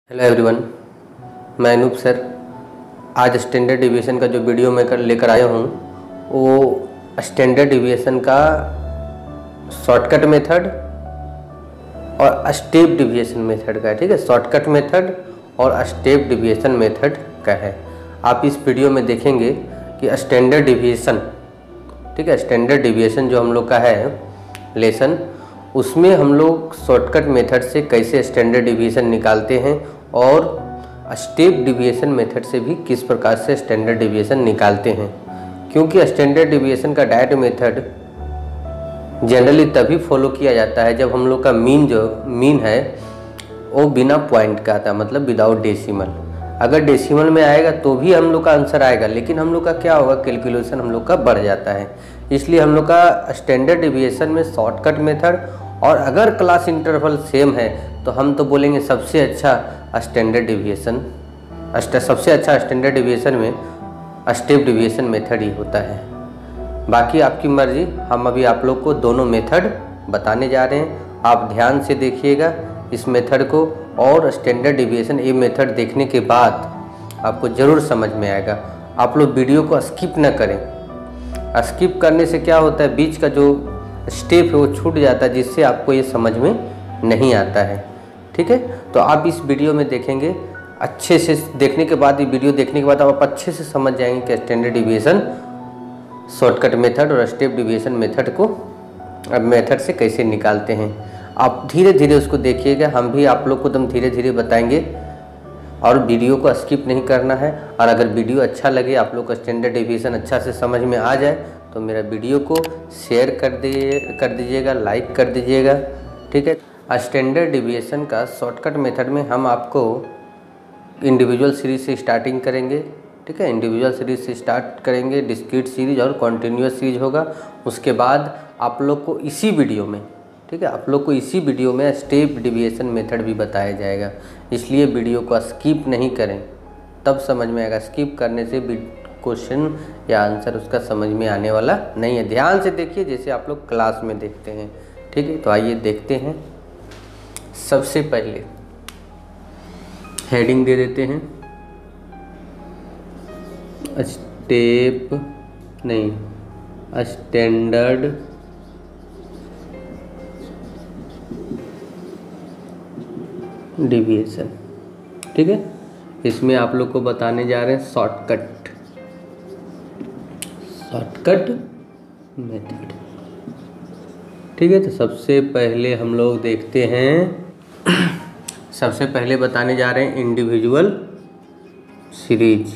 Hello everyone, मैं Anoop sir. आज standard deviation का जो वीडियो मैं लेकर आया हूँ वो स्टैंडर्ड डिविएशन का शॉर्टकट मेथड और स्टेप डिविएशन मेथड का है। ठीक है, शॉर्टकट मेथड और स्टेप डिविएशन मेथड का है। आप इस वीडियो में देखेंगे कि स्टैंडर्ड डिविएशन, ठीक है, स्टैंडर्ड डिविएशन जो हम लोग का है लेसन, उसमें हम लोग शॉर्टकट मेथड से कैसे स्टैंडर्ड डिविएशन निकालते हैं और स्टेप डिविएशन मेथड से भी किस प्रकार से स्टैंडर्ड डिविएशन निकालते हैं। क्योंकि स्टैंडर्ड डिविएशन का डायरेक्ट मेथड जनरली तभी फॉलो किया जाता है जब हम लोग का मीन है वो बिना पॉइंट का आता है, मतलब विदाउट डेसिमल। अगर डेसिमल में आएगा तो भी हम लोग का आंसर आएगा, लेकिन हम लोग का क्या होगा, कैलकुलेशन हम लोग का बढ़ जाता है। इसलिए हम लोग का स्टैंडर्ड डिविएशन में शॉर्टकट मेथड, और अगर क्लास इंटरवल सेम है तो हम तो बोलेंगे सबसे अच्छा स्टैंडर्ड डिविएशन, सबसे अच्छा स्टैंडर्ड डिविएशन में स्टेप डिविएशन मेथड ही होता है। बाकी आपकी मर्जी, हम अभी आप लोग को दोनों मेथड बताने जा रहे हैं। आप ध्यान से देखिएगा इस मेथड को, और स्टैंडर्ड डिविएशन ये मेथड देखने के बाद आपको ज़रूर समझ में आएगा। आप लोग वीडियो को स्किप न करें। स्किप करने से क्या होता है, बीच का जो स्टेप है वो छूट जाता है, जिससे आपको ये समझ में नहीं आता है। ठीक है, तो आप इस वीडियो में देखेंगे, अच्छे से देखने के बाद, ये वीडियो देखने के बाद आप अच्छे से समझ जाएंगे कि स्टैंडर्ड डिविएशन, शॉर्टकट मेथड और स्टेप डिविएशन मेथड से कैसे निकालते हैं। आप धीरे धीरे उसको देखिएगा, हम भी आप लोग को एकदम धीरे धीरे बताएंगे, और वीडियो को स्किप नहीं करना है। और अगर वीडियो अच्छा लगे, आप लोग को स्टैंडर्ड डिविएशन अच्छा से समझ में आ जाए, तो मेरा वीडियो को शेयर कर दीजिएगा, लाइक कर दीजिएगा। ठीक है, स्टैंडर्ड डिविएशन का शॉर्टकट मेथड में हम आपको इंडिविजुअल सीरीज से स्टार्टिंग करेंगे। ठीक है, इंडिविजुअल सीरीज से स्टार्ट करेंगे, डिस्क्रीट सीरीज और कॉन्टिन्यूअस सीरीज होगा। उसके बाद आप लोग को इसी वीडियो में, ठीक है, आप लोग को इसी वीडियो में स्टेप डिविएशन मेथड भी बताया जाएगा। इसलिए वीडियो को स्किप नहीं करें, तब समझ में आएगा। स्किप करने से क्वेश्चन या आंसर उसका समझ में आने वाला नहीं है। ध्यान से देखिए जैसे आप लोग क्लास में देखते हैं। ठीक है, तो आइए देखते हैं। सबसे पहले हेडिंग दे देते हैं, स्टैंडर्ड डिविएशन। ठीक है, इसमें आप लोग को बताने जा रहे हैं शॉर्टकट मेथड। ठीक है, तो सबसे पहले हम लोग देखते हैं, सबसे पहले बताने जा रहे हैं इंडिविजुअल सीरीज।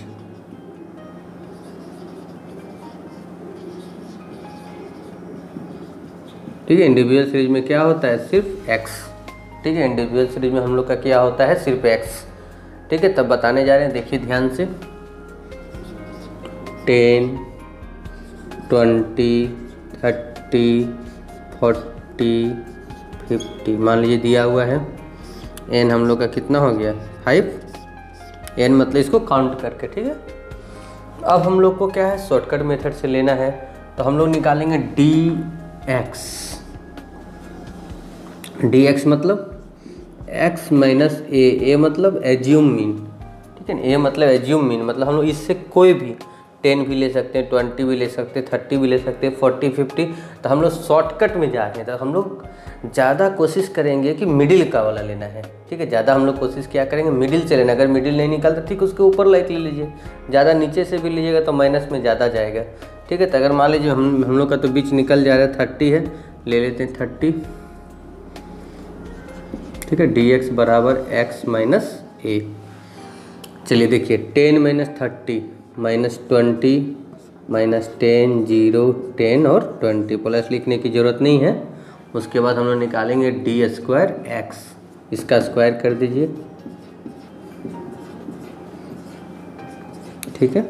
ठीक है, इंडिविजुअल सीरीज में क्या होता है, सिर्फ एक्स। ठीक है, इंडिविजुअल सीरीज में हम लोग का क्या होता है, सिर्फ एक्स। ठीक है, तब बताने जा रहे हैं, देखिए ध्यान से। 10, 20, 30, 40, 50 मान लीजिए दिया हुआ है। एन हम लोग का कितना हो गया, 5। एन मतलब इसको काउंट करके। ठीक है, अब हम लोग को क्या है, शॉर्टकट मेथड से लेना है, तो हम लोग निकालेंगे dx मतलब x माइनस ए मतलब एज्यूम मीन। ठीक है, ए मतलब एज्यूम मीन, मतलब हम लोग इससे कोई भी 10 भी ले सकते हैं, 20 भी ले सकते हैं, 30 भी ले सकते हैं, 40, 50। तो हम लोग शॉर्टकट में जा रहे हैं, तो हम लोग ज़्यादा कोशिश करेंगे कि मिडिल का वाला लेना है। ठीक है, ज़्यादा हम लोग कोशिश क्या करेंगे, मिडिल से लेना। अगर मिडिल नहीं निकालता, ठीक, उसके ऊपर लाइक ले लीजिए। ज़्यादा नीचे से भी लीजिएगा तो माइनस में ज़्यादा जाएगा। ठीक है, तो अगर मान लीजिए हम लोग का तो बीच निकल जा रहा है, 30 है, ले लेते हैं 30। ठीक है, dx बराबर x माइनस ए। चलिए देखिए, 10 माइनस 30 माइनस 20 माइनस 10, 0, 10 और 20, प्लस लिखने की ज़रूरत नहीं है। उसके बाद हम लोग निकालेंगे डी स्क्वायर एक्स, इसका स्क्वायर कर दीजिए। ठीक है,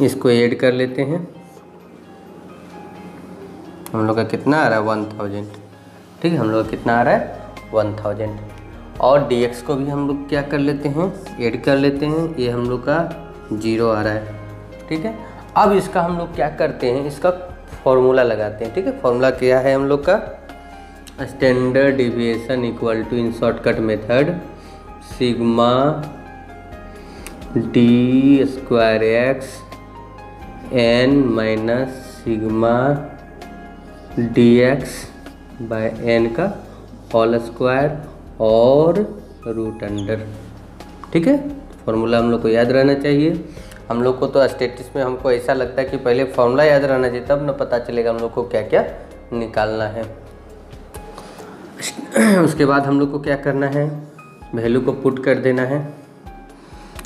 इसको ऐड कर लेते हैं। हम लोग का कितना आ रहा है, 1000। ठीक है, हम लोग का कितना आ रहा है, 1000। और dx को भी हम लोग क्या कर लेते हैं, ऐड कर लेते हैं। ये हम लोग का 0 आ रहा है। ठीक है, अब इसका हम लोग क्या करते हैं, इसका फॉर्मूला लगाते हैं। ठीक है, फॉर्मूला क्या है हम लोग का, standard deviation equal to in shortcut method sigma d square x n minus sigma d x by n का होल स्क्वायर और रूट अंडर। ठीक है, फॉर्मूला हम लोग को याद रहना चाहिए। हम लोग को तो स्टैटिस्टिक्स में हमको ऐसा लगता है कि पहले फॉर्मूला याद रहना चाहिए, तब ना पता चलेगा हम लोग को क्या क्या निकालना है। उसके बाद हम लोग को क्या करना है, वैल्यू को पुट कर देना है।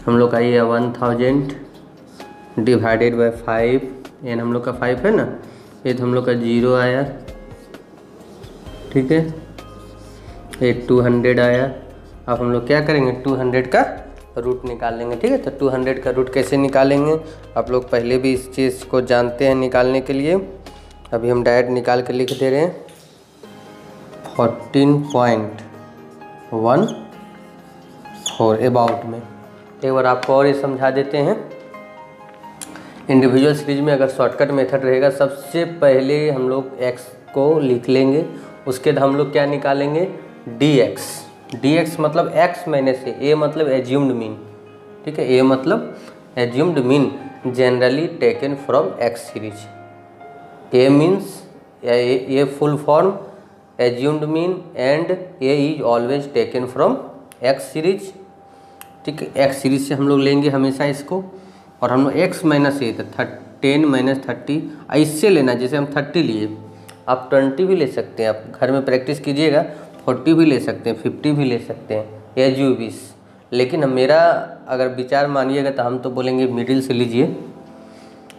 हम लोग का ये 1000 डिवाइडेड बाय 5, एन हम लोग का 5 है ना, ये तो हम लोग का 0 आया। ठीक है, ये 200 आया। अब हम लोग क्या करेंगे, 200 का रूट निकाल लेंगे। ठीक है, तो 200 का रूट कैसे निकालेंगे, आप लोग पहले भी इस चीज़ को जानते हैं निकालने के लिए। अभी हम डायरेक्ट निकाल के लिख दे रहे हैं 14.14 अबाउट में। एक बार आपको और ये समझा देते हैं। इंडिविजुअल सीरीज में अगर शॉर्टकट मेथड रहेगा, सबसे पहले हम लोग x को लिख लेंगे, उसके बाद हम लोग क्या निकालेंगे, dx। dx मतलब x माइनस a मतलब एज्यूम्ड मीन। ठीक है, a मतलब assumed mean generally taken from x series. a means a full form assumed mean and a is always taken from x series. ठीक है, x सीरीज से हम लोग लेंगे हमेशा इसको, और हम लोग x माइनस ए 10 माइनस 30 ऐसे लेना, जैसे हम 30 लिए, आप 20 भी ले सकते हैं। आप घर में प्रैक्टिस कीजिएगा, 40 भी ले सकते हैं, 50 भी ले सकते हैं, एज यू विश। लेकिन मेरा अगर विचार मानिएगा तो हम तो बोलेंगे मिडिल से लीजिए,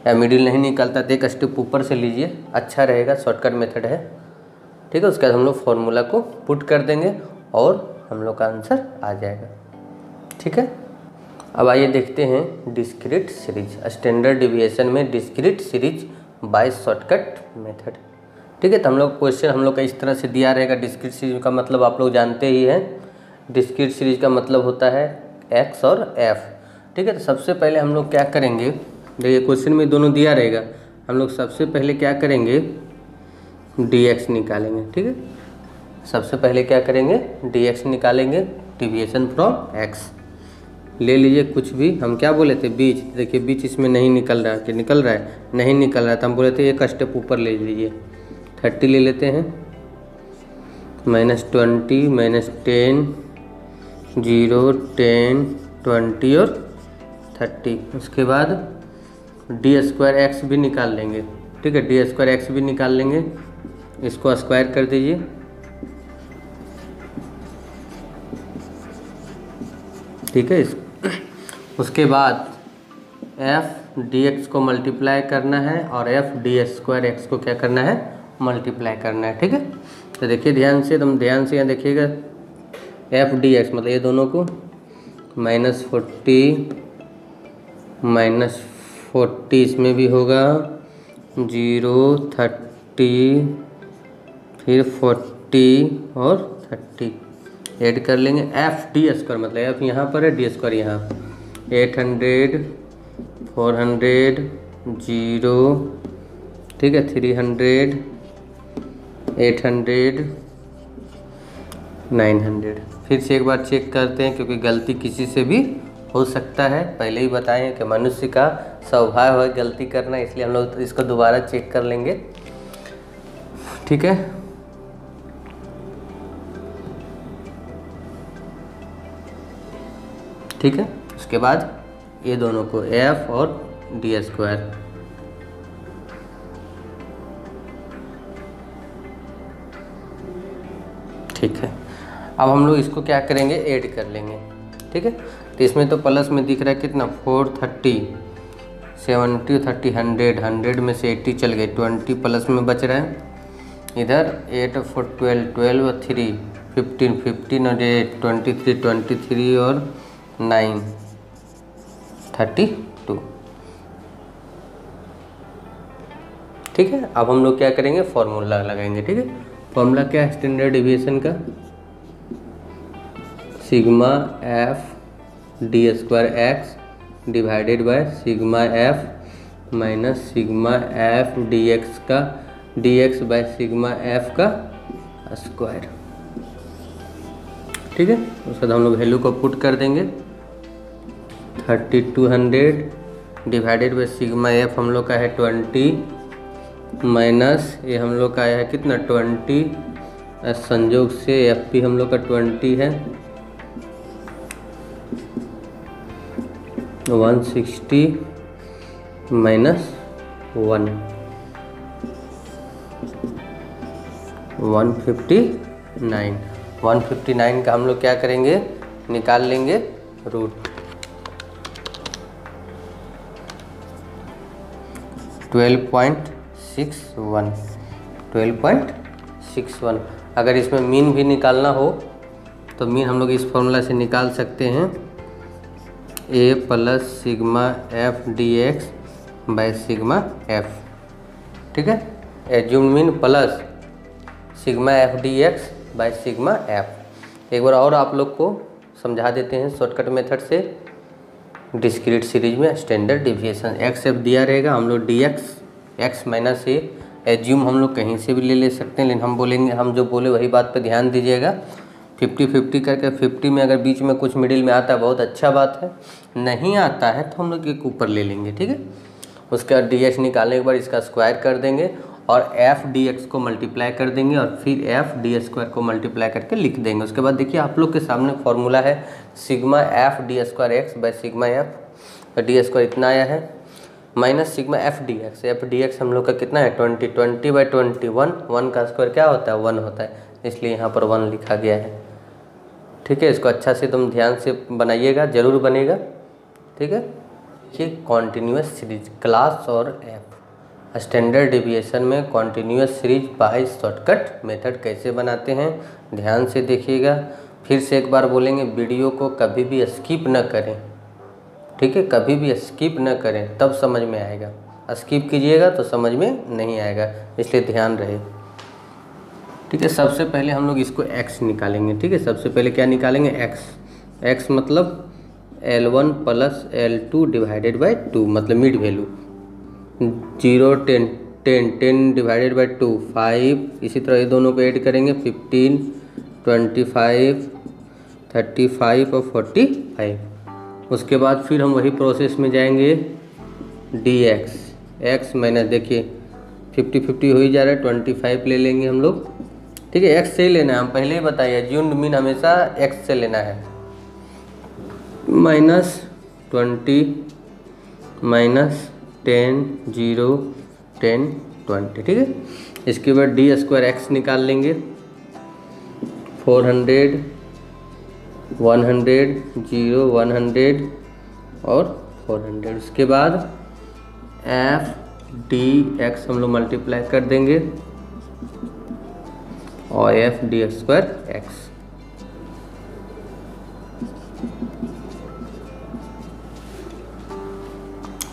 या मिडिल नहीं निकलता तो एक स्टेप ऊपर से लीजिए, अच्छा रहेगा, शॉर्टकट मेथड है। ठीक है, उसके बाद हम लोग फॉर्मूला को पुट कर देंगे और हम लोग का आंसर आ जाएगा। ठीक है, अब आइए देखते हैं डिस्क्रीट सीरीज, स्टैंडर्ड डिविएशन में discrete series by shortcut method. ठीक है, तो हम लोग क्वेश्चन हम लोग का इस तरह से दिया रहेगा। डिस्क्रीट सीरीज का मतलब आप लोग जानते ही हैं, डिस्क्रीट सीरीज का मतलब होता है x और f। ठीक है, तो सबसे पहले हम लोग क्या करेंगे, देखिए क्वेश्चन में दोनों दिया रहेगा, हम लोग सबसे पहले क्या करेंगे, dx निकालेंगे। ठीक है, सबसे पहले क्या करेंगे, dx निकालेंगे, डिविएशन फ्रॉम x। ले लीजिए कुछ भी, हम क्या बोले थे, बीच। देखिए बीच इसमें नहीं निकल रहा, कि निकल रहा है, नहीं निकल रहा है, तो हम बोले थे एक स्टेप ऊपर ले लीजिए, 30 ले लेते हैं, -20 -10 0 10 20 और 30। उसके बाद डी स्क्वायर एक्स भी निकाल लेंगे। ठीक है, डी स्क्वायर एक्स भी निकाल लेंगे, इसको स्क्वायर कर दीजिए। ठीक है, उसके बाद एफ डी एक्स को मल्टीप्लाई करना है और एफ डी स्क्वायर एक्स को क्या करना है, मल्टीप्लाई करना है। ठीक है, तो देखिए ध्यान से, एकदम ध्यान से यहाँ देखिएगा, एफ डी एक्स मतलब ये दोनों को -40 -40 इसमें भी होगा, 0 30 फिर 40 और 30 ऐड कर लेंगे। एफ डी स्क्वायर मतलब एफ यहाँ पर है, डी स्क्वायर यहाँ, 800 400 0। ठीक है, 300 800 900। फिर से एक बार चेक करते हैं, क्योंकि गलती किसी से भी हो सकता है। पहले ही बताएं कि मनुष्य का स्वभाव है गलती करना, इसलिए हम लोग इसको दोबारा चेक कर लेंगे। ठीक है, ठीक है, उसके बाद ये दोनों को एफ और डी स्क्वायर। ठीक है, अब हम लोग इसको क्या करेंगे, ऐड कर लेंगे। ठीक है, तो इसमें तो प्लस में दिख रहा है कितना, 430 70 30 100 100 में से 80 चल गए, 20 प्लस में बच रहा है। इधर 8 4 12 12 और 3 15 15 और 8 23 23 और 9 32। ठीक है, अब हम लोग क्या करेंगे, फॉर्मूला लगाएंगे। ठीक है, फॉर्मूला क्या है स्टैंडर्ड डिविएशन का, sigma F D square X divided by sigma F minus sigma F D X का D x by sigma F का स्क्वायर। ठीक है, उसके बाद हम लोग वैल्यू को पुट कर देंगे। 3200 डिवाइडेड बाई सिग्मा एफ हम लोग का है 20 माइनस ये हम लोग का आया है कितना 20, संयोग से एफ पी हम लोग का 20 है 160 माइनस 159 का हम लोग क्या करेंगे, निकाल लेंगे रूट। 12.61। अगर इसमें मीन भी निकालना हो तो मीन हम लोग इस फॉर्मूला से निकाल सकते हैं, A plus sigma F D X by sigma F. ठीक है, assumed mean plus sigma F D X by sigma F. एक बार और आप लोग को समझा देते हैं शॉर्टकट मेथड से। डिस्क्रीट सीरीज में स्टैंडर्ड डिविएशन एक्स एफ दिया रहेगा, हम लोग D X minus A assume हम लोग कहीं से भी ले सकते हैं, लेकिन हम बोलेंगे, हम जो बोले वही बात पे ध्यान दीजिएगा। 50-50 करके 50 में अगर बीच में कुछ मिडिल में आता है बहुत अच्छा बात है, नहीं आता है तो हम लोग एक ऊपर ले लेंगे। ठीक है, उसके बाद डी एक्स निकालने के बाद इसका स्क्वायर कर देंगे और एफ डी एक्स को मल्टीप्लाई कर देंगे और फिर एफ डी स्क्वायर को मल्टीप्लाई करके लिख देंगे। उसके बाद देखिए आप लोग के सामने फॉर्मूला है sigma F D square x by sigma F D square इतना आया है minus sigma F D x हम लोग का कितना है 20 बाई 21, 1 का स्क्वायर क्या होता है 1 होता है, इसलिए यहाँ पर 1 लिखा गया है। ठीक है, इसको अच्छा से तुम ध्यान से बनाइएगा, ज़रूर बनेगा। ठीक है, ये कॉन्टीन्यूअस सीरीज क्लास और एफ स्टैंडर्ड डिविएशन में continuous series by shortcut method कैसे बनाते हैं ध्यान से देखिएगा। फिर से एक बार बोलेंगे, वीडियो को कभी भी स्किप न करें। ठीक है, कभी भी स्किप न करें, तब समझ में आएगा। स्किप कीजिएगा तो समझ में नहीं आएगा, इसलिए ध्यान रहे। ठीक है, सबसे पहले हम लोग इसको x निकालेंगे। ठीक है, सबसे पहले क्या निकालेंगे x मतलब L1 plus L2 divided by 2 मतलब मिड वैल्यू 0 10 डिवाइडेड बाई 2 5। इसी तरह ये दोनों को ऐड करेंगे 15 25 35 और 45। उसके बाद फिर हम वही प्रोसेस में जाएंगे dx माइनस देखिए 50-50 हो ही जा रहा है 25 ले लेंगे हम लोग। ठीक है, x से लेना है, हम पहले ही बताइए एज्यूम्ड मीन हमेशा x से लेना है। Minus 20 minus 10 0 10 20। ठीक है, इसके बाद डी स्क्वायर एक्स निकाल लेंगे 400 100 0 100 और 400। उसके बाद एफ डी एक्स हम लोग मल्टीप्लाई कर देंगे और एफ डी स्क्वायर एक्स।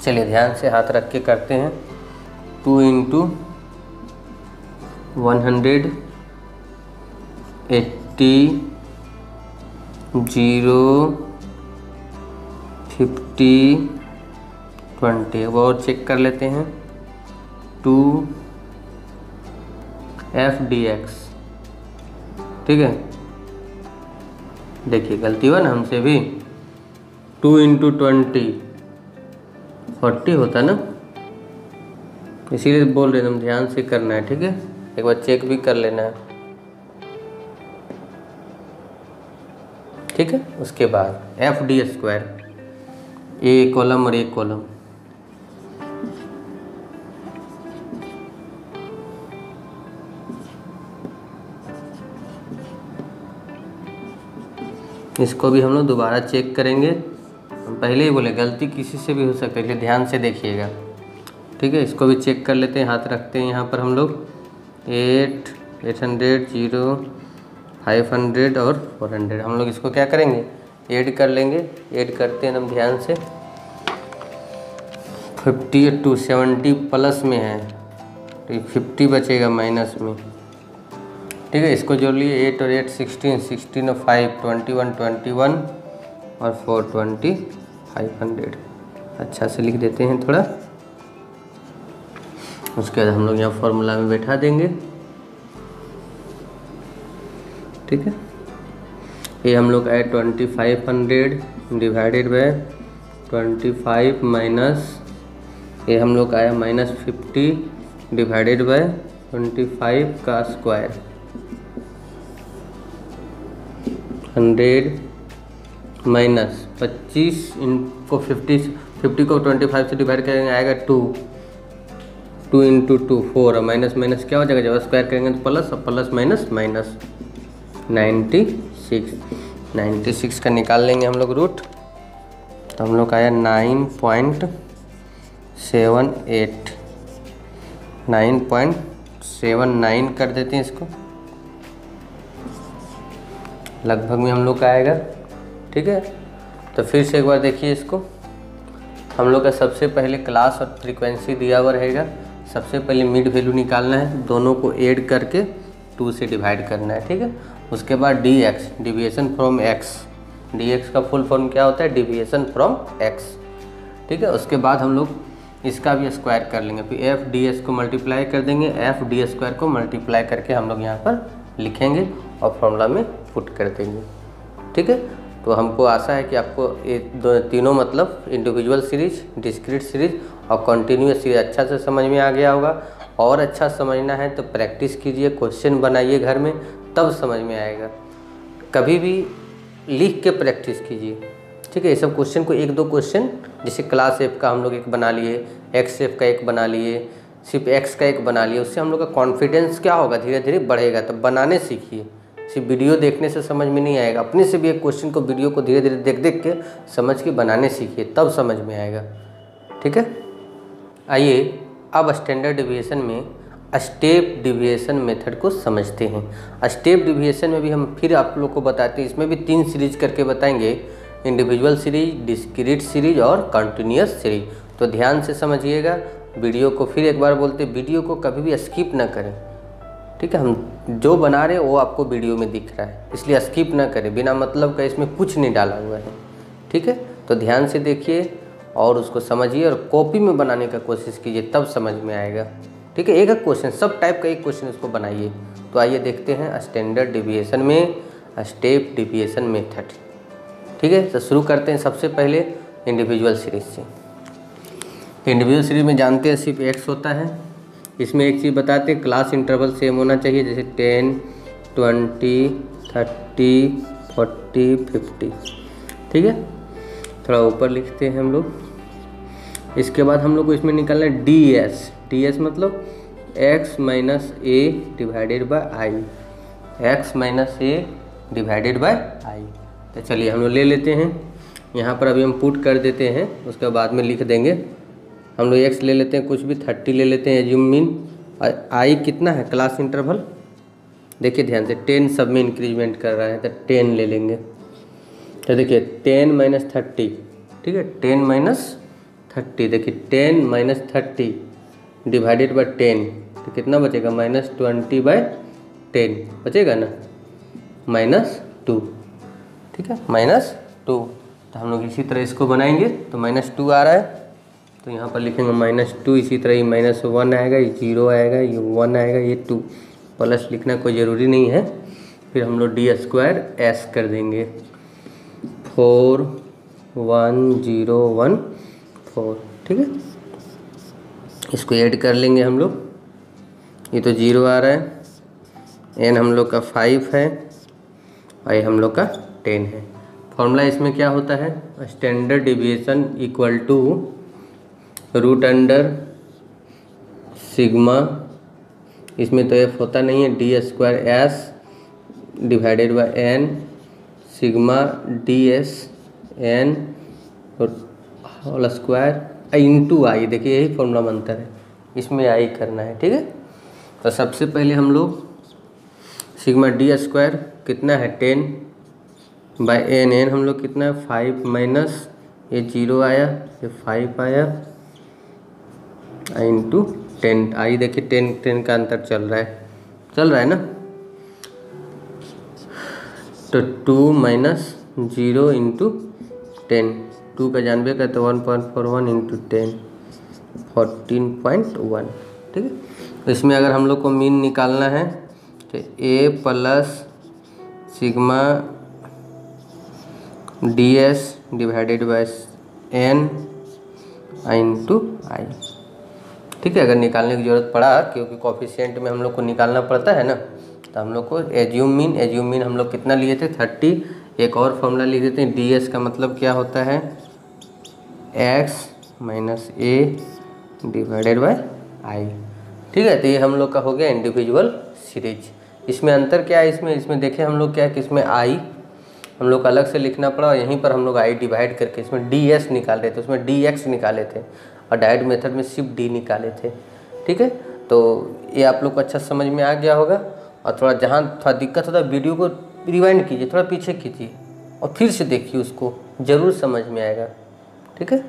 चलिए ध्यान से हाथ रख के करते हैं। 2 इंटू 100 80 0 50 20। वो और चेक कर लेते हैं 2 एफ डी एक्स। ठीक है, देखिए गलती हुआ ना हमसे भी। 2 इंटू 20 40 होता ना, इसीलिए बोल रहे हैं हम ध्यान से करना है। ठीक है, एक बार चेक भी कर लेना है। ठीक है, उसके बाद एफ डी स्क्वायर ए कॉलम और एक कॉलम इसको भी हम लोग दोबारा चेक करेंगे। हम पहले ही बोले गलती किसी से भी हो सकती है, इसलिए ध्यान से देखिएगा। ठीक है, इसको भी चेक कर लेते हैं। हाथ रखते हैं यहाँ पर हम लोग 800 0 500 और 400। हम लोग इसको क्या करेंगे ऐड कर लेंगे। ऐड करते हैं हम ध्यान से। 50 टू 70 प्लस में है तो 50 बचेगा माइनस में। ठीक है, इसको जोड़ लिए 8 और 8 16 16 और 5 21 21 और 4 20 500। अच्छा से लिख देते हैं थोड़ा। उसके बाद हम लोग यहाँ फॉर्मूला में बैठा देंगे। ठीक है। ये हम लोग आए 2500 डिवाइडेड बाय 25 माइनस ये हम लोग आया -50 डिवाइडेड बाय 25 का स्क्वायर 100 माइनस 25 इनको 50 को 25 से डिवाइड करेंगे आएगा 2 × 2 4 और माइनस माइनस क्या हो जाएगा, जब स्क्वायर करेंगे तो प्लस और प्लस माइनस माइनस 96 का निकाल लेंगे हम लोग रूट, तो हम लोग आया 9.79 कर देते हैं इसको, लगभग में हम लोग का आएगा। ठीक है, तो फिर से एक बार देखिए इसको, हम लोग का सबसे पहले क्लास और फ्रीक्वेंसी दिया हुआ रहेगा। सबसे पहले मिड वैल्यू निकालना है, दोनों को ऐड करके 2 से डिवाइड करना है। ठीक है, उसके बाद dx deviation from x, dx का फुल फॉर्म क्या होता है, डिविएशन फ्रॉम x। ठीक है, उसके बाद हम लोग इसका भी स्क्वायर कर लेंगे, फिर f ds को मल्टीप्लाई कर देंगे, f ds स्क्वायर को मल्टीप्लाई करके हम लोग यहाँ पर लिखेंगे और फॉर्मूला में पुट कर देंगे। ठीक है, तो हमको आशा है कि आपको ये तीनों मतलब इंडिविजुअल सीरीज, डिस्क्रीट सीरीज और कंटिन्यूअस सीरीज अच्छा से समझ में आ गया होगा। और अच्छा समझना है तो प्रैक्टिस कीजिए, क्वेश्चन बनाइए घर में, तब समझ में आएगा। कभी भी लिख के प्रैक्टिस कीजिए। ठीक है, ये सब क्वेश्चन को 1-2 क्वेश्चन जैसे क्लास एफ का हम लोग एक बना लिए, एक्स एफ का एक बना लिए, सिर्फ एक्स का एक बना लिए, उससे हम लोग का कॉन्फिडेंस क्या होगा, धीरे धीरे बढ़ेगा। तो बनाने सीखिए, सिर्फ वीडियो देखने से समझ में नहीं आएगा, अपने से भी एक क्वेश्चन को वीडियो को धीरे धीरे देख देख के समझ के बनाने सीखिए, तब समझ में आएगा। ठीक है, आइए अब स्टैंडर्ड डिविएशन में स्टेप डिविएशन मेथड को समझते हैं। स्टेप डिविएशन में भी हम फिर आप लोग को बताते हैं, इसमें भी 3 सीरीज करके बताएंगे, इंडिविजुअल सीरीज, डिस्क्रीट सीरीज और कंटिन्यूअस सीरीज। तो ध्यान से समझिएगा वीडियो को, फिर एक बार बोलते, वीडियो को कभी भी स्किप ना करें। ठीक है, हम जो बना रहे हैं वो आपको वीडियो में दिख रहा है, इसलिए स्किप ना करें, बिना मतलब का इसमें कुछ नहीं डाला हुआ है। ठीक है, तो ध्यान से देखिए और उसको समझिए और कॉपी में बनाने का कोशिश कीजिए, तब समझ में आएगा। ठीक है, एक क्वेश्चन, सब टाइप का एक क्वेश्चन इसको बनाइए। तो आइए देखते हैं स्टैंडर्ड डिविएशन में स्टेप डिविएशन मेथड। ठीक है, तो शुरू करते हैं सबसे पहले इंडिविजुअल सीरीज से। इंडिविजुअल सीरीज में जानते हैं सिर्फ एक्स होता है। इसमें एक चीज़ बताते हैं, क्लास इंटरवल सेम होना चाहिए, जैसे 10, 20, 30, 40, 50। ठीक है, थोड़ा ऊपर लिखते हैं हम लोग। इसके बाद हम लोग को इसमें निकालना है ds मतलब x minus a divided by i, x minus a divided by i। तो चलिए हम लोग ले लेते हैं, यहाँ पर अभी हम पुट कर देते हैं, उसके बाद में लिख देंगे। हम लोग x ले लेते हैं, कुछ भी 30 ले लेते हैं, एज्यूम मीन i कितना है, क्लास इंटरवल देखिए ध्यान से, 10 सब में इंक्रीजमेंट कर रहा है, तो 10 ले लेंगे। तो देखिए 10 माइनस 30, ठीक है, 10 माइनस 30, देखिए 10 माइनस 30 डिवाइडेड बाय 10, तो कितना बचेगा, -20/10 बचेगा ना, -2। ठीक है, -2। तो हम लोग इसी तरह इसको बनाएंगे, तो -2 आ रहा है, तो यहाँ पर लिखेंगे -2। इसी तरह ये -1 आएगा, ये 0 आएगा, ये 1 आएगा, ये 2, प्लस लिखना कोई ज़रूरी नहीं है। फिर हम लोग d² कर देंगे, 41014। ठीक है, इसको ऐड कर लेंगे हम लोग, ये तो 0 आ रहा है, n हम लोग का 5 है और ये हम लोग का 10 है। फॉर्मूला इसमें क्या होता है, स्टैंडर्ड डिविएशन इक्वल टू √अंडर सिग्मा, इसमें तो f होता नहीं है, d² divided by n sigma ds n whole square into I. देखिए यही फॉर्मूला बनता है, इसमें आई करना है। ठीक है, तो सबसे पहले हम लोग सिग्मा d² कितना है, 10 बाय n हम लोग कितना है, 5 माइनस ये 0 आया, ये 5 आया, इंटू 10 आई। देखिए 10 का अंतर चल रहा है ना, तो 2 माइनस 0 इंटू 10, 2 का 90 का, तो 1.41 इंटू 10, 14.1। ठीक है, तो इसमें अगर हम लोग को मीन निकालना है तो a plus sigma ds divided by n into आई। ठीक है, अगर निकालने की ज़रूरत पड़ा क्योंकि कोफिशिएंट में हम लोग को निकालना पड़ता है ना, तो हम लोग को एज्यूम मीन हम लोग कितना लिए थे 30। एक और फॉर्मूला लिख देते हैं, ds का मतलब क्या होता है x minus a divided by I. ठीक है, तो ये हम लोग का हो गया इंडिविजुअल सीरीज। इसमें अंतर क्या है, इसमें देखें हम लोग क्या है कि इसमें आई हम लोग को अलग से लिखना पड़ा और यहीं पर हम लोग आई डिवाइड करके इसमें ds निकाल रहे थे, उसमें dx निकाले थे और डायरेक्ट मेथड में सिर्फ d निकाले थे। ठीक है, तो ये आप लोग को अच्छा समझ में आ गया होगा। और जहाँ थोड़ा दिक्कत होता है वीडियो को रिवाइंड कीजिए, थोड़ा पीछे कीजिए और फिर से देखिए, उसको ज़रूर समझ में आएगा। ठीक है,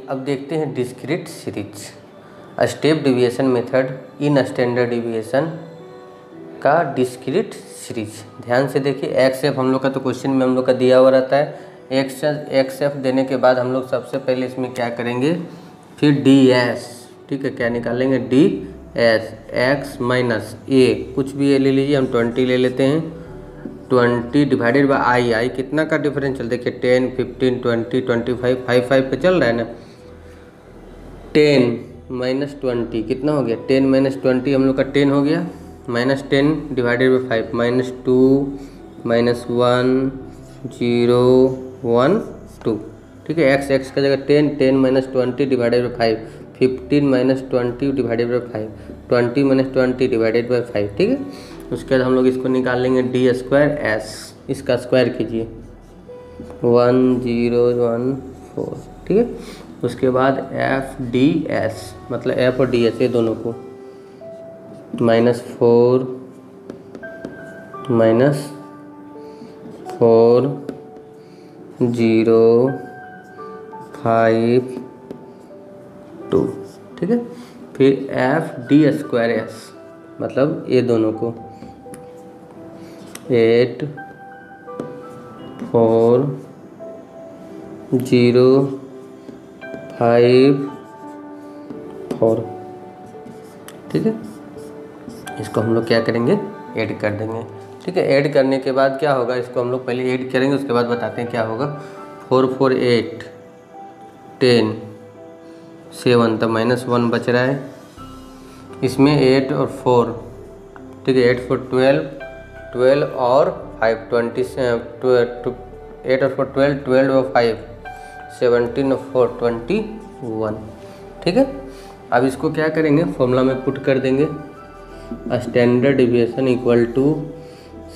अब देखते हैं discrete series, step deviation method in standard deviation का डिस्क्रीट सीरीज। ध्यान से देखिए, एक्स एफ हम लोग का तो क्वेश्चन में हम लोग का दिया हुआ रहता है। एक्स एफ देने के बाद हम लोग सबसे पहले इसमें क्या करेंगे, फिर डी एस। ठीक है, क्या निकालेंगे डी एस एक्स माइनस ए, कुछ भी ए ले लीजिए, हम 20 ले लेते हैं। 20 डिवाइडेड बाई आई, आई कितना का डिफरेंशियल देखिए 10 15 20 25 5 5 पे चल रहा है ना। 10 माइनस 20 कितना हो गया, 10 माइनस 20 हम लोग का 10 हो गया, minus 10 divided by 5 minus 2 minus 1 0 1 2। ठीक है, एक्स का जगह 10 minus 20 divided by 5, 15 minus 20 divided by 5, 20 minus 20 divided by 5। ठीक है, उसके बाद हम लोग इसको निकाल लेंगे डी स्क्वायर एस, इसका स्क्वायर कीजिए 1014। ठीक है, उसके बाद एफ डी एस मतलब एफ और डी एस ये दोनों को -4 0 5 2। ठीक है, फिर एफ डी स्क्वायर एस मतलब ये दोनों को 8 4 0 5 4। ठीक है, इसको हम लोग क्या करेंगे, ऐड कर देंगे। ठीक है, ऐड करने के बाद क्या होगा, इसको हम लोग पहले ऐड करेंगे, उसके बाद बताते हैं क्या होगा। 4 4 8 10 7, तो -1 बच रहा है इसमें 8 और 4। ठीक है, 8 4 12 और 5 20 8 और 4 12 और 5 17 और 4 21। ठीक है, अब इसको क्या करेंगे, फॉर्मूला में पुट कर देंगे। Standard deviation equal to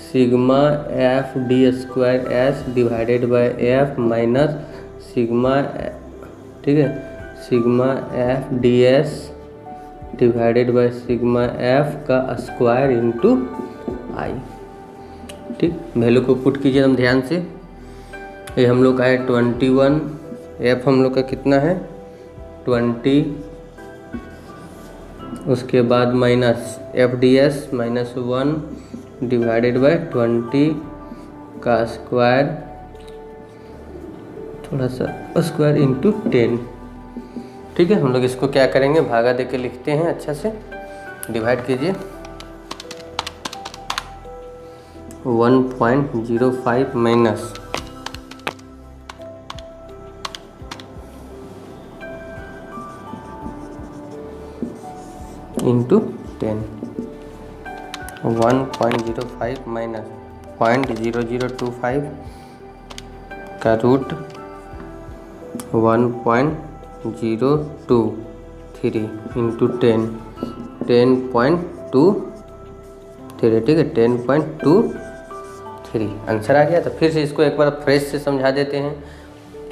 sigma F D square s divided by f minus sigma. ठीक है, sigma F d s divided by sigma F का स्क्वायर इंटू आई। ठीक, वैल्यू को पुट कीजिए हम ध्यान से। ये हम लोग का है 21, एफ हम लोग का कितना है 20, उसके बाद minus F d S -1 divided by 20 का स्क्वायर, थोड़ा सा स्क्वायर इंटू 10। ठीक है, हम लोग इसको क्या करेंगे, भागा दे के लिखते हैं, अच्छा से डिवाइड कीजिए। 1.05 माइनस इंटू 10, 1.05 माइनस 0.0025 का रूट 1.023 इंटू 10 10.23। ठीक है, 10.23 आंसर आ गया। तो फिर से इसको एक बार फ्रेश से समझा देते हैं।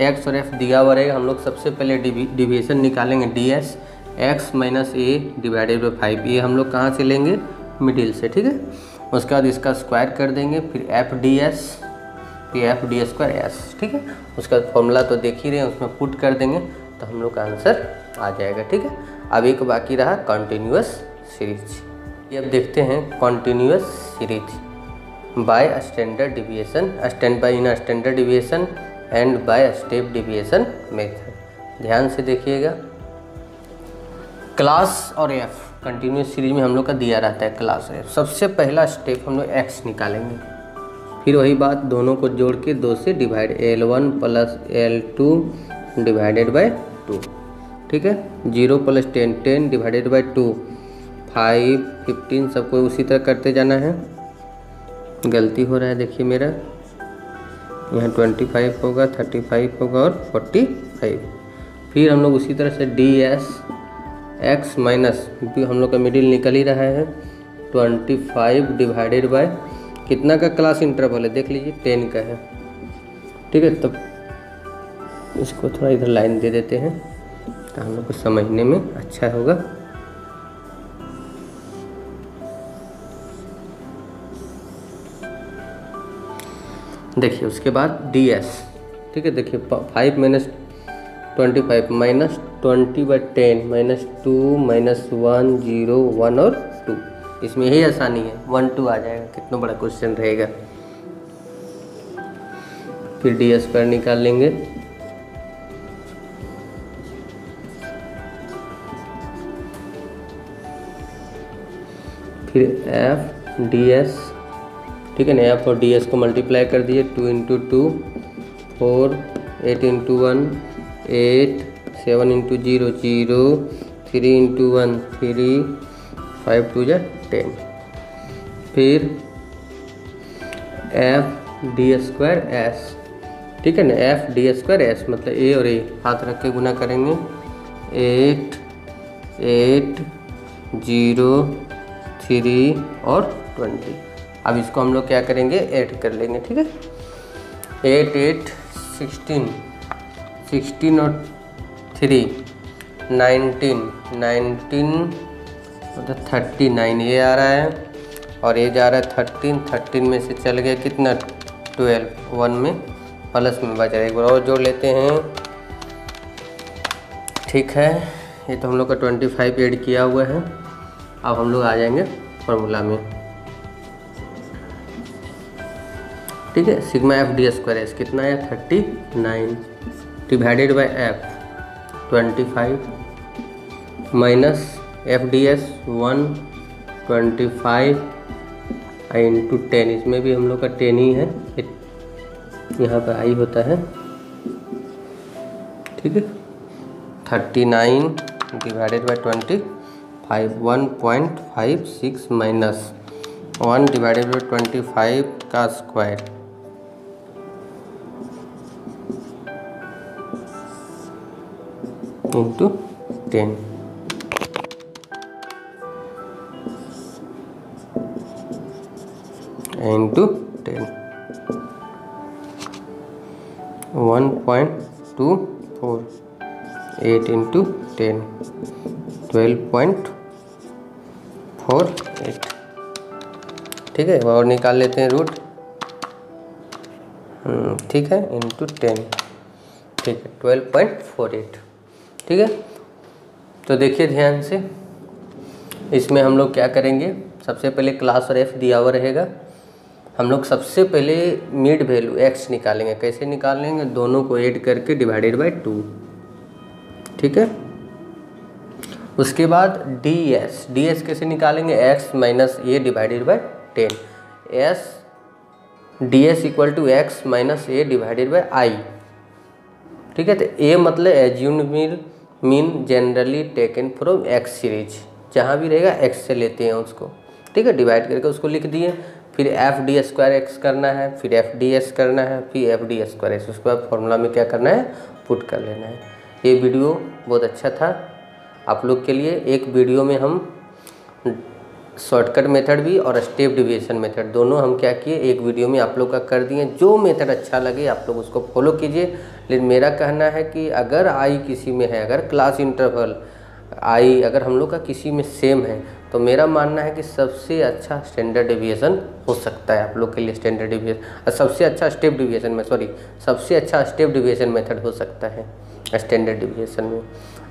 एक्स और एफ दिया हुआ रहेगा, हम लोग सबसे पहले डिविएशन निकालेंगे D S x minus A divided by 5। ये हम लोग कहाँ से लेंगे, मिडिल से। ठीक है, उसके बाद इसका स्क्वायर कर देंगे, फिर एफ डी एस फिर एफ डी स्क्वायर एस। ठीक है, उसका फॉर्मूला तो देख ही रहे हैं, उसमें पुट कर देंगे तो हम लोग का आंसर आ जाएगा। ठीक है, अब एक बाकी रहा कॉन्टिन्यूअस सीरीज। ये अब देखते हैं continuous series by standard deviation, by in standard deviation and by step deviation method. ध्यान से देखिएगा, क्लास और एफ कंटिन्यूस सीरीज में हम लोग का दिया रहता है क्लास एफ। सबसे पहला स्टेप हम लोग एक्स निकालेंगे, फिर वही बात दोनों को जोड़ के 2 से divide, L1 plus L2 divided by 2, ठीक है। 0 प्लस 10, 10 डिवाइडेड बाय 2, 5, 15 सबको उसी तरह करते जाना है। गलती हो रहा है देखिए मेरा, यहाँ 25 होगा, 35 होगा और 45। फिर हम लोग उसी तरह से ds x माइनस, हम लोग का मिडिल निकल ही रहा है, 25 डिवाइडेड बाय कितना का क्लास इंटरवल है देख लीजिए, 10 का है, ठीक है। तब इसको थोड़ा इधर लाइन दे देते हैं तो हम लोग को समझने में अच्छा होगा। देखिए उसके बाद ds, ठीक है। देखिए 5 माइनस 25 माइनस 20/10 माइनस 2 माइनस 1 0 1 और 2, इसमें यही आसानी है, 1 2 आ जाएगा, कितना बड़ा क्वेश्चन रहेगा। फिर ds पर निकाल लेंगे, फिर f ds, ठीक है ना। f और ds को मल्टीप्लाई कर दिए, 2 × 2 4, 8 × 1 8, 7 × 0 0, 3 × 1 3, 5 2 10। फिर f d²s, ठीक है ना। f d²s मतलब a और a हाथ रख के गुना करेंगे, 8 8 0 3 और 20। अब इसको हम लोग क्या करेंगे, ऐड कर लेंगे, ठीक है। 8 8 16, 16 और 3 19, 19 मतलब 39 ये आ रहा है, और ये जा रहा है 13, 13 में से चल गया कितना 12, 1 में प्लस में बच रहा है, एक बार और जोड़ लेते हैं, ठीक है। ये तो हम लोग का 25 ऐड किया हुआ है। अब हम लोग आ जाएंगे फॉर्मूला में, ठीक है। सिग्मा f d² कितना है 39 divided by f 25 minus f ds 1 25 into 10, इसमें भी हम लोग का 10 ही है, यहाँ पर i होता है, ठीक है। 39 divided by 25, 1.56 minus 1 divided by 25 का स्क्वायर, इंटू 10, इंटू 10, 1.24, 8 इंटू 10, 12.48, ठीक है। और निकाल लेते हैं रूट, ठीक है, इंटू 10, ठीक है, 12.48, ठीक है। तो देखिए ध्यान से, इसमें हम लोग क्या करेंगे, सबसे पहले क्लास और f दिया हुआ रहेगा, हम लोग सबसे पहले मिड वैल्यू x निकालेंगे। कैसे निकालेंगे, दोनों को ऐड करके डिवाइडेड बाय 2, ठीक है। उसके बाद ds कैसे निकालेंगे, x minus a divided by 10, s ds equal to x minus a divided by i, ठीक है। तो a मतलब assumed mean generally taken from x series, जहाँ भी रहेगा x से लेते हैं उसको, ठीक है। डिवाइड करके उसको लिख दिए, फिर f d² करना है, फिर f ds करना है, फिर f d², उसके बाद फॉर्मूला में क्या करना है, पुट कर लेना है। ये वीडियो बहुत अच्छा था आप लोग के लिए। एक वीडियो में हम शॉर्टकट मेथड भी और स्टेप डिविएशन मेथड दोनों हम क्या किए, एक वीडियो में आप लोग का कर दिए। जो मेथड अच्छा लगे आप लोग उसको फॉलो कीजिए। लेकिन मेरा कहना है कि अगर आई किसी में है, अगर क्लास इंटरवल आई अगर हम लोग का किसी में सेम है, तो मेरा मानना है कि सबसे अच्छा स्टैंडर्ड डिविएशन हो सकता है आप लोग के लिए। स्टैंडर्ड डिविएशन सबसे अच्छा स्टेप डिविएशन में, सबसे अच्छा स्टेप डिविएशन मेथड हो सकता है स्टैंडर्ड डिविएशन में।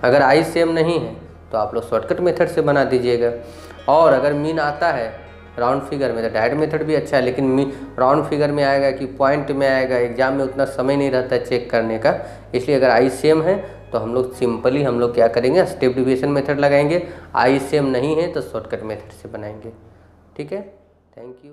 अगर आई सेम नहीं है तो आप लोग शॉर्टकट मेथड से बना दीजिएगा। और अगर मीन आता है राउंड फिगर में तो डायरेक्ट मेथड भी अच्छा है, लेकिन राउंड फिगर में आएगा कि पॉइंट में आएगा, एग्जाम में उतना समय नहीं रहता है चेक करने का। इसलिए अगर आई सेम है तो हम लोग सिंपली हम लोग क्या करेंगे, स्टेप डिविएशन मेथड लगाएंगे। आई सेम नहीं है तो शॉर्टकट मेथड से बनाएंगे। ठीक है, थैंक यू।